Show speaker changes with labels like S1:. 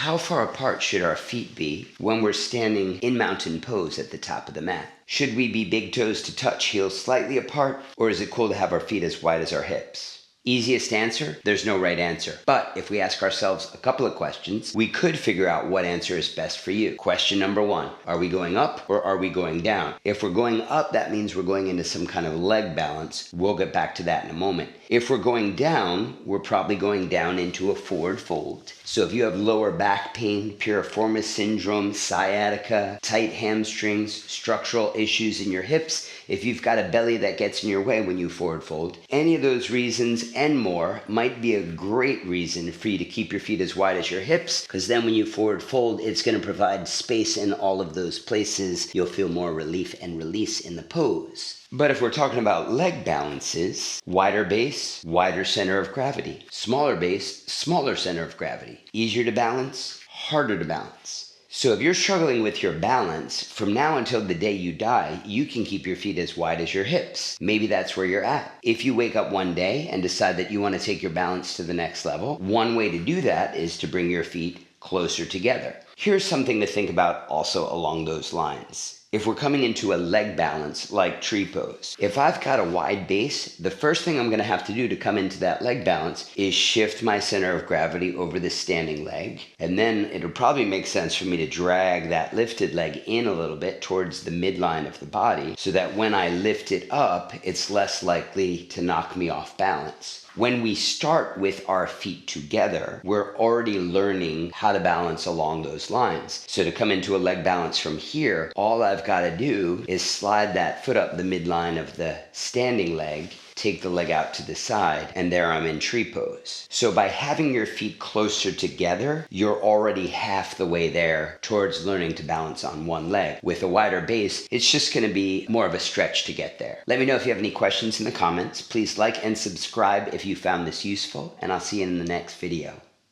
S1: How far apart should our feet be when we're standing in mountain pose at the top of the mat? Should we be big toes to touch, heels slightly apart, or is it cool to have our feet as wide as our hips? Easiest answer, there's no right answer. But if we ask ourselves a couple of questions, we could figure out what answer is best for you. Question number one, are we going up or are we going down? If we're going up, that means we're going into some kind of leg balance. We'll get back to that in a moment. If we're going down, we're probably going down into a forward fold. So if you have lower back pain, piriformis syndrome, sciatica, tight hamstrings, structural issues in your hips, if you've got a belly that gets in your way when you forward fold, any of those reasons and more might be a great reason for you to keep your feet as wide as your hips, because then when you forward fold, it's going to provide space in all of those places. You'll feel more relief and release in the pose. But if we're talking about leg balances, wider base, wider center of gravity. Smaller base, smaller center of gravity. Easier to balance, harder to balance. So if you're struggling with your balance, from now until the day you die, you can keep your feet as wide as your hips. Maybe that's where you're at. If you wake up one day and decide that you want to take your balance to the next level, one way to do that is to bring your feet closer together. Here's something to think about also along those lines. If we're coming into a leg balance like tree pose, if I've got a wide base, the first thing I'm going to have to do to come into that leg balance is shift my center of gravity over the standing leg. And then it'll probably make sense for me to drag that lifted leg in a little bit towards the midline of the body so that when I lift it up, it's less likely to knock me off balance. When we start with our feet together, we're already learning how to balance along those lines. So to come into a leg balance from here, all I've got to do is slide that foot up the midline of the standing leg, take the leg out to the side, and there I'm in tree pose. So by having your feet closer together, you're already half the way there towards learning to balance on one leg. With a wider base, it's just going to be more of a stretch to get there. Let me know if you have any questions in the comments. Please like and subscribe if you found this useful, and I'll see you in the next video.